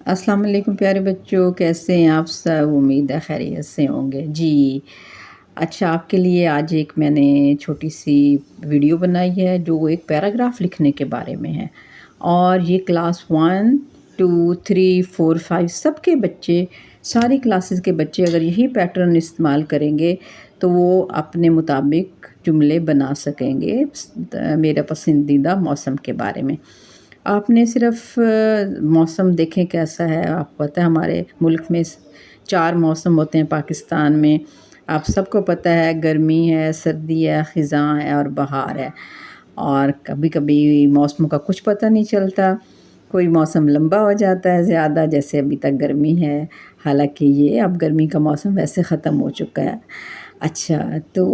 السلام علیکم پیارے بچوں، کیسے ہیں آپ سب؟ امید ہے خیریت سے ہوں گے جی۔ اچھا، آپ کے لیے آج ایک میں نے چھوٹی سی ویڈیو بنائی ہے جو ایک پیراگراف لکھنے کے بارے میں ہے، اور یہ کلاس 1 2 3 4 5 سب کے بچے، ساری کلاسز کے بچے اگر یہی پیٹرن استعمال کریں گے تو وہ اپنے مطابق جملے بنا سکیں گے میرا پسندیدہ موسم کے بارے میں۔ آپ نے صرف موسم دیکھیں کیسا ہے، آپ کو پتہ ہے ہمارے ملک میں 4 موسم ہوتے ہیں پاکستان میں، آپ سب کو پتہ ہے، گرمی ہے، سردی ہے، خزاں ہے اور بہار ہے۔ اور کبھی کبھی موسموں کا کچھ پتہ نہیں چلتا، کوئی موسم لمبا ہو جاتا ہے زیادہ، جیسے ابھی تک گرمی ہے، حالانکہ یہ اب گرمی کا موسم ویسے ختم ہو چکا ہے۔ اچھا، تو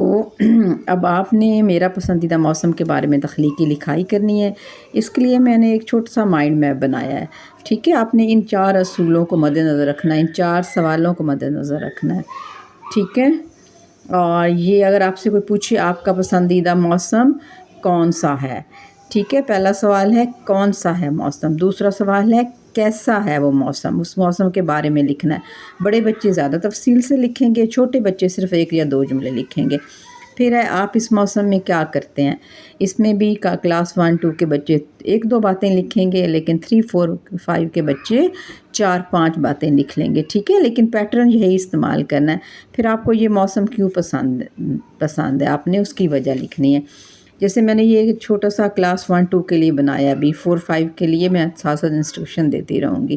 اب آپ نے میرا پسندیدہ موسم کے بارے میں تخلیقی لکھائی کرنی ہے۔ اس کے لیے میں نے ایک چھوٹا سا مائنڈ میپ بنایا ہے، ٹھیک ہے؟ آپ نے ان 4 اصولوں کو مد نظر رکھنا ہے، ان 4 سوالوں کو مد نظر رکھنا ہے، ٹھیک ہے؟ اور یہ اگر آپ سے کوئی پوچھے آپ کا پسندیدہ موسم کون سا ہے، ٹھیک ہے؟ پہلا سوال ہے کون سا ہے موسم، دوسرا سوال ہے کیسا ہے وہ موسم، اس موسم کے بارے میں لکھنا ہے۔ بڑے بچے زیادہ تفصیل سے لکھیں گے، چھوٹے بچے صرف 1 یا 2 جملے لکھیں گے۔ پھر ہے آپ اس موسم میں کیا کرتے ہیں، اس میں بھی کلاس 1 2 کے بچے 1 2 باتیں لکھیں گے، لیکن 3 4 5 کے بچے 4 5 باتیں لکھ لیں گے، ٹھیک ہے؟ لیکن پیٹرن یہی استعمال کرنا ہے۔ پھر آپ کو یہ موسم کیوں پسند ہے، آپ نے اس کی وجہ لکھنی ہے۔ جیسے میں نے یہ چھوٹا سا کلاس 1 2 کے لیے بنایا، ابھی 4 5 کے لیے میں ساتھ ساتھ انسٹرکشن دیتی رہوں گی۔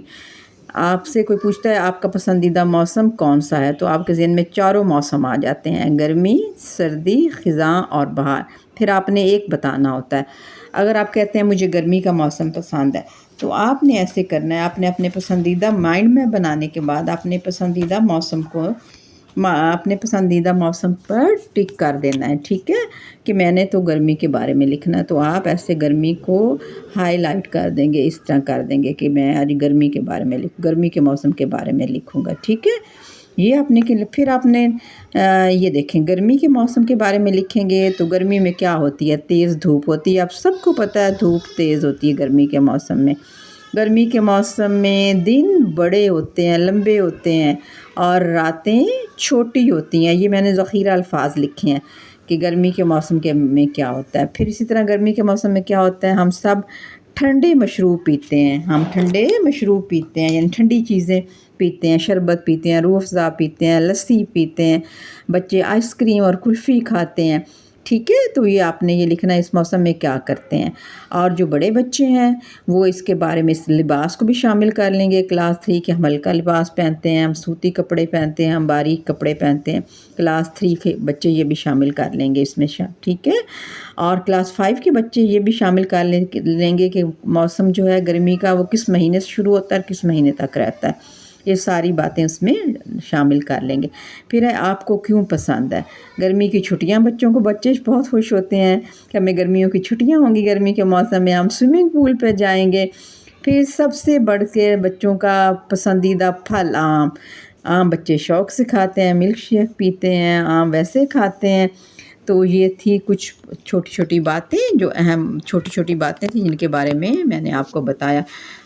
آپ سے کوئی پوچھتا ہے آپ کا پسندیدہ موسم کون سا ہے، تو آپ کے ذہن میں چاروں موسم آ جاتے ہیں، گرمی، سردی، خزاں اور بہار۔ پھر آپ نے ایک بتانا ہوتا ہے۔ اگر آپ کہتے ہیں مجھے گرمی کا موسم پسند ہے، تو آپ نے ایسے کرنا ہے، آپ نے اپنے پسندیدہ مائنڈ میں بنانے کے بعد اپنے پسندیدہ موسم کو اپنے پسندیدہ موسم پر ٹک کر دینا ہے، ٹھیک ہے؟ کہ میں نے تو گرمی کے بارے میں لکھنا ہے، تو آپ ایسے گرمی کو ہائی لائٹ کر دیں گے، اس طرح کر دیں گے کہ میں آج گرمی کے بارے میں گرمی کے موسم کے بارے میں لکھوں گا، ٹھیک ہے؟ یہ اپنے کے لیے پھر آپ نے یہ دیکھیں گرمی کے موسم کے بارے میں لکھیں گے تو گرمی میں کیا ہوتی ہے، تیز دھوپ ہوتی ہے، آپ سب کو پتہ ہے دھوپ تیز ہوتی ہے گرمی کے موسم میں۔ گرمی کے موسم میں دن بڑے ہوتے ہیں، لمبے ہوتے ہیں، اور راتیں چھوٹی ہوتی ہیں۔ یہ میں نے ذخیرہ الفاظ لکھے ہیں کہ گرمی کے موسم میں کیا ہوتا ہے۔ پھر اسی طرح گرمی کے موسم میں کیا ہوتا ہے، ہم سب ٹھنڈے مشروب پیتے ہیں، ہم ٹھنڈے مشروب پیتے ہیں، یعنی ٹھنڈی چیزیں پیتے ہیں، شربت پیتے ہیں، روح افزا پیتے ہیں، لسی پیتے ہیں، بچے آئس کریم اور کلفی کھاتے ہیں، ٹھیک ہے؟ تو یہ آپ نے یہ لکھنا ہے اس موسم میں کیا کرتے ہیں۔ اور جو بڑے بچے ہیں وہ اس کے بارے میں اس لباس کو بھی شامل کر لیں گے، کلاس 3 کے ہم ہلکا لباس پہنتے ہیں، ہم سوتی کپڑے پہنتے ہیں، ہم باریک کپڑے پہنتے ہیں، کلاس 3 کے بچے یہ بھی شامل کر لیں گے اس میں، ٹھیک ہے؟ اور کلاس 5 کے بچے یہ بھی شامل کر لیں گے کہ موسم جو ہے گرمی کا وہ کس مہینے سے شروع ہوتا ہے اور کس مہینے تک رہتا ہے، یہ ساری باتیں اس میں شامل کر لیں گے۔ پھر ہے آپ کو کیوں پسند ہے، گرمی کی چھٹیاں، بچوں کو بچے بہت خوش ہوتے ہیں کہ ہمیں گرمیوں کی چھٹیاں ہوں گی، گرمی کے موسم میں ہم سوئمنگ پول پہ جائیں گے۔ پھر سب سے بڑھ کے بچوں کا پسندیدہ پھل آم، آم بچے شوق سے کھاتے ہیں، ملک شیک پیتے ہیں، آم ویسے کھاتے ہیں۔ تو یہ تھی کچھ چھوٹی چھوٹی باتیں، جو اہم چھوٹی چھوٹی باتیں تھیں جن کے بارے میں نے آپ کو بتایا۔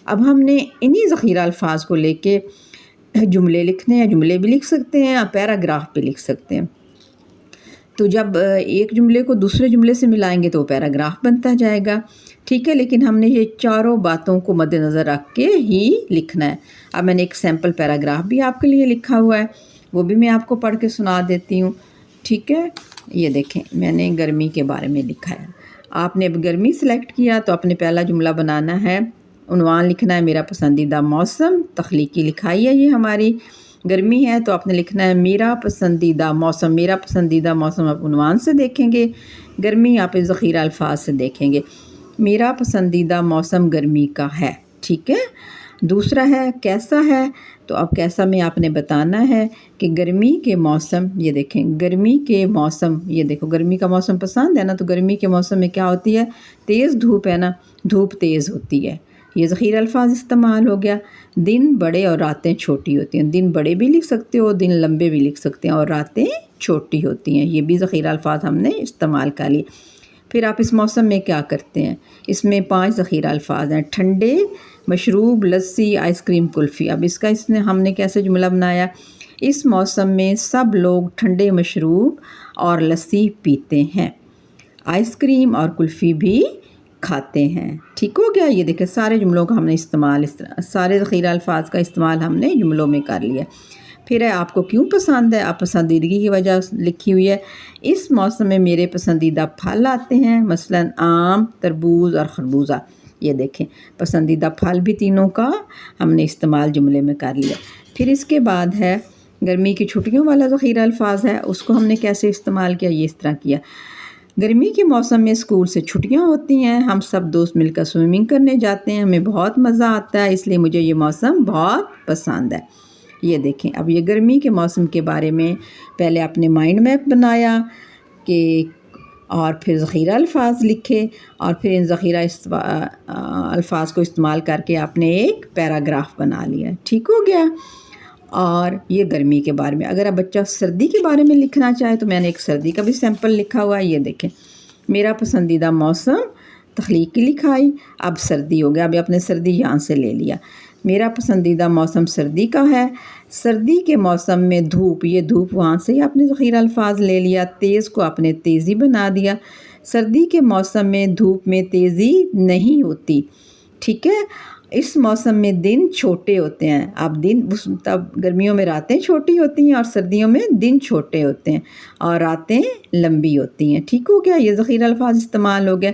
اب ہم نے انہی ذخیرہ الفاظ کو لے کے جملے لکھنے ہیں، جملے بھی لکھ سکتے ہیں، آپ پیراگراف بھی لکھ سکتے ہیں۔ تو جب ایک جملے کو دوسرے جملے سے ملائیں گے تو وہ پیراگراف بنتا جائے گا، ٹھیک ہے؟ لیکن ہم نے یہ چاروں باتوں کو مد نظر رکھ کے ہی لکھنا ہے۔ اب میں نے ایک سیمپل پیراگراف بھی آپ کے لیے لکھا ہوا ہے، وہ بھی میں آپ کو پڑھ کے سنا دیتی ہوں، ٹھیک ہے؟ یہ دیکھیں میں نے گرمی کے بارے میں لکھا ہے۔ آپ نے اب گرمی سلیکٹ کیا تو اپنے پہلا جملہ بنانا ہے، عنوان لکھنا ہے میرا پسندیدہ موسم، تخلیقی لکھائی ہے یہ ہماری۔ گرمی ہے تو آپ نے لکھنا ہے میرا پسندیدہ موسم، میرا پسندیدہ موسم آپ عنوان سے دیکھیں گے، گرمی آپ ذخیرہ الفاظ سے دیکھیں گے۔ میرا پسندیدہ موسم گرمی کا ہے، ٹھیک ہے؟ دوسرا ہے کیسا ہے، تو اب کیسا میں آپ نے بتانا ہے کہ گرمی کے موسم، یہ دیکھیں گرمی کے موسم، یہ دیکھو گرمی کا موسم پسند ہے نا، تو گرمی کے موسم میں کیا ہوتی ہے، تیز دھوپ ہے نا، دھوپ تیز ہوتی ہے، یہ ذخیرہ الفاظ استعمال ہو گیا۔ دن بڑے اور راتیں چھوٹی ہوتی ہیں، دن بڑے بھی لکھ سکتے ہو، دن لمبے بھی لکھ سکتے ہیں، اور راتیں چھوٹی ہوتی ہیں، یہ بھی ذخیرہ الفاظ ہم نے استعمال کر لی۔ پھر آپ اس موسم میں کیا کرتے ہیں؟ اس میں 5 ذخیرہ الفاظ ہیں: ٹھنڈے، مشروب، لسی، آئس کریم، کلفی۔ اب اس کا ہم نے کیسے جملہ بنایا؟ اس موسم میں سب لوگ ٹھنڈے مشروب اور لسی پیتے ہیں، آئس کریم اور کلفی بھی کھاتے ہیں۔ ٹھیک ہو گیا؟ یہ دیکھیں سارے جملوں کا ہم نے استعمال سارے ذخیرہ الفاظ کا استعمال ہم نے جملوں میں کر لیا۔ پھر ہے آپ کو کیوں پسند ہے؟ آپ پسندیدگی کی وجہ لکھی ہوئی ہے۔ اس موسم میں میرے پسندیدہ پھل آتے ہیں، مثلا آم، تربوز اور خربوزہ۔ یہ دیکھیں پسندیدہ پھل بھی تینوں کا ہم نے استعمال جملے میں کر لیا۔ پھر اس کے بعد ہے گرمی کی چھٹیوں والا ذخیرہ الفاظ ہے، اس کو ہم نے کیسے استعمال کیا؟ یہ اس طرح کیا: گرمی کے موسم میں اسکول سے چھٹیاں ہوتی ہیں، ہم سب دوست مل کر سوئمنگ کرنے جاتے ہیں، ہمیں بہت مزہ آتا ہے، اس لیے مجھے یہ موسم بہت پسند ہے۔ یہ دیکھیں اب یہ گرمی کے موسم کے بارے میں پہلے آپ نے مائنڈ میپ بنایا کہ اور پھر ذخیرہ الفاظ لکھے، اور پھر ان ذخیرہ الفاظ کو استعمال کر کے آپ نے ایک پیراگراف بنا لیا۔ ٹھیک ہو گیا؟ اور یہ گرمی کے بارے میں۔ اگر اب بچہ سردی کے بارے میں لکھنا چاہے تو میں نے ایک سردی کا بھی سیمپل لکھا ہوا ہے۔ یہ دیکھیں میرا پسندیدہ موسم، تخلیقی لکھائی۔ اب سردی ہو گیا، اب آپ نے سردی یہاں سے لے لیا۔ میرا پسندیدہ موسم سردی کا ہے۔ سردی کے موسم میں دھوپ، یہ دھوپ وہاں سے ہی آپ نے ذخیرہ الفاظ لے لیا۔ تیز کو آپ نے تیزی بنا دیا۔ سردی کے موسم میں دھوپ میں تیزی نہیں ہوتی۔ ٹھیک ہے؟ اس موسم میں دن چھوٹے ہوتے ہیں۔ اب دن تب گرمیوں میں راتیں چھوٹی ہوتی ہیں اور سردیوں میں دن چھوٹے ہوتے ہیں اور راتیں لمبی ہوتی ہیں۔ ٹھیک ہو گیا؟ یہ ذخیرہ الفاظ استعمال ہو گئے۔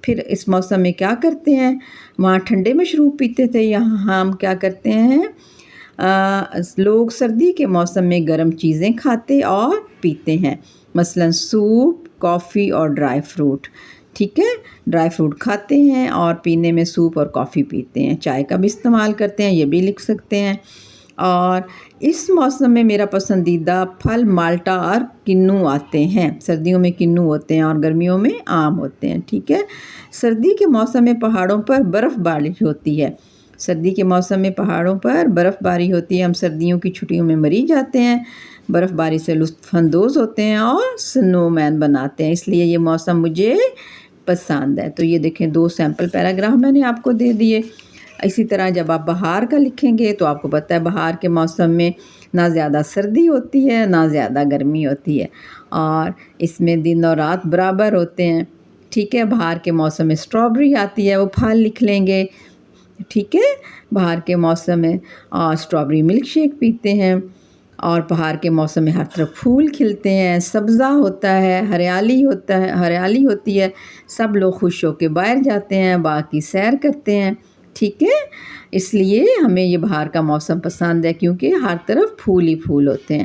پھر اس موسم میں کیا کرتے ہیں؟ وہاں ٹھنڈے مشروب پیتے تھے، یہاں ہم کیا کرتے ہیں؟ لوگ سردی کے موسم میں گرم چیزیں کھاتے اور پیتے ہیں، مثلا سوپ، کافی اور ڈرائی فروٹ۔ ٹھیک ہے؟ ڈرائی فروٹ کھاتے ہیں اور پینے میں سوپ اور کافی پیتے ہیں، چائے کا بھی استعمال کرتے ہیں، یہ بھی لکھ سکتے ہیں۔ اور اس موسم میں میرا پسندیدہ پھل مالٹا اور کنو آتے ہیں۔ سردیوں میں کنو ہوتے ہیں اور گرمیوں میں آم ہوتے ہیں۔ ٹھیک ہے؟ سردی کے موسم میں پہاڑوں پر برف باری ہوتی ہے۔ سردی کے موسم میں پہاڑوں پر برف باری ہوتی ہے، ہم سردیوں کی چھٹیوں میں مری جاتے ہیں، برف باری سے لطف اندوز ہوتے ہیں اور سنو مین بناتے ہیں، اس لیے یہ موسم مجھے پسند ہے۔ تو یہ دیکھیں 2 سیمپل پیراگراف میں نے آپ کو دے دیے۔ اسی طرح جب آپ بہار کا لکھیں گے تو آپ کو پتہ ہے بہار کے موسم میں نہ زیادہ سردی ہوتی ہے نہ زیادہ گرمی ہوتی ہے، اور اس میں دن اور رات برابر ہوتے ہیں۔ ٹھیک ہے؟ بہار کے موسم میں اسٹرابری آتی ہے، وہ پھل لکھ لیں گے۔ ٹھیک ہے؟ بہار کے موسم میں اسٹرابری ملک شیک پیتے ہیں، اور بہار کے موسم میں ہر طرف پھول کھلتے ہیں، سبزہ ہوتا ہے، ہریالی ہوتی ہے، سب لوگ خوش ہو کے باہر جاتے ہیں، باغ کی سیر کرتے ہیں۔ ٹھیک ہے؟ اس لیے ہمیں یہ بہار کا موسم پسند ہے کیونکہ ہر طرف پھول ہی پھول ہوتے ہیں۔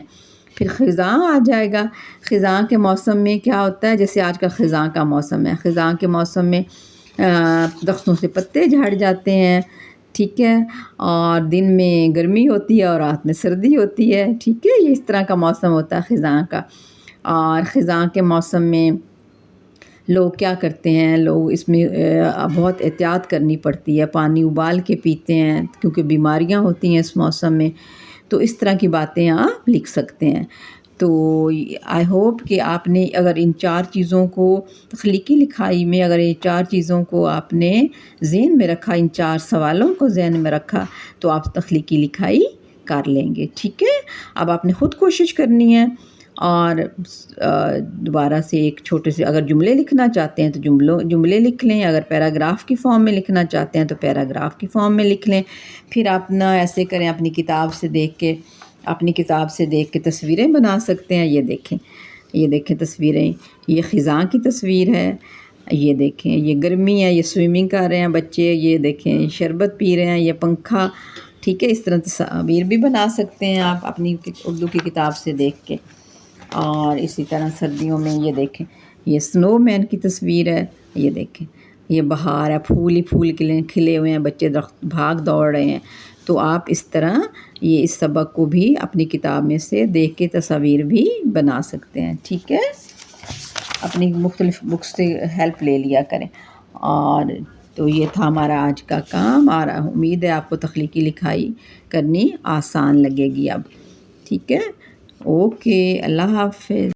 پھر خزاں آ جائے گا۔ خزاں کے موسم میں کیا ہوتا ہے؟ جیسے آج کا خزاں کا موسم ہے، خزاں کے موسم میں درختوں سے پتے جھڑ جاتے ہیں۔ ٹھیک ہے؟ اور دن میں گرمی ہوتی ہے اور رات میں سردی ہوتی ہے۔ ٹھیک ہے؟ یہ اس طرح کا موسم ہوتا ہے خزاں کا۔ اور خزاں کے موسم میں لوگ کیا کرتے ہیں؟ لوگ اس میں بہت احتیاط کرنی پڑتی ہے، پانی ابال کے پیتے ہیں کیونکہ بیماریاں ہوتی ہیں اس موسم میں۔ تو اس طرح کی باتیں آپ لکھ سکتے ہیں۔ تو آئی ہوپ کہ آپ نے اگر ان 4 چیزوں کو تخلیقی لکھائی میں اگر یہ 4 چیزوں کو آپ نے ذہن میں رکھا، ان 4 سوالوں کو ذہن میں رکھا، تو آپ تخلیقی لکھائی کر لیں گے۔ ٹھیک ہے؟ اب آپ نے خود کوشش کرنی ہے، اور دوبارہ سے ایک چھوٹے سے اگر جملے لکھنا چاہتے ہیں تو جملے لکھ لیں، اگر پیراگراف کی فارم میں لکھنا چاہتے ہیں تو پیراگراف کی فارم میں لکھ لیں۔ پھر آپ نہ ایسے کریں، اپنی کتاب سے دیکھ کے تصویریں بنا سکتے ہیں۔ یہ دیکھیں تصویریں، یہ خزاں کی تصویر ہے، یہ دیکھیں یہ گرمی ہے، یہ سوئمنگ کر رہے ہیں بچے، یہ دیکھیں شربت پی رہے ہیں، یہ پنکھا۔ ٹھیک ہے؟ اس طرح تصاویر بھی بنا سکتے ہیں آپ اپنی اردو کی کتاب سے دیکھ کے۔ اور اسی طرح سردیوں میں یہ دیکھیں یہ سنو مین کی تصویر ہے، یہ دیکھیں یہ بہار ہے، پھول ہی پھول کھلے ہوئے ہیں، بچے درخت بھاگ دوڑ رہے ہیں۔ تو آپ اس طرح اس سبق کو بھی اپنی کتاب میں سے دیکھ کے تصاویر بھی بنا سکتے ہیں۔ ٹھیک ہے؟ اپنی مختلف بکس سے ہیلپ لے لیا کریں۔ اور تو یہ تھا ہمارا آج کا کام، اور امید ہے آپ کو تخلیقی لکھائی کرنی آسان لگے گی اب۔ ٹھیک ہے؟ اوکے، اللہ حافظ۔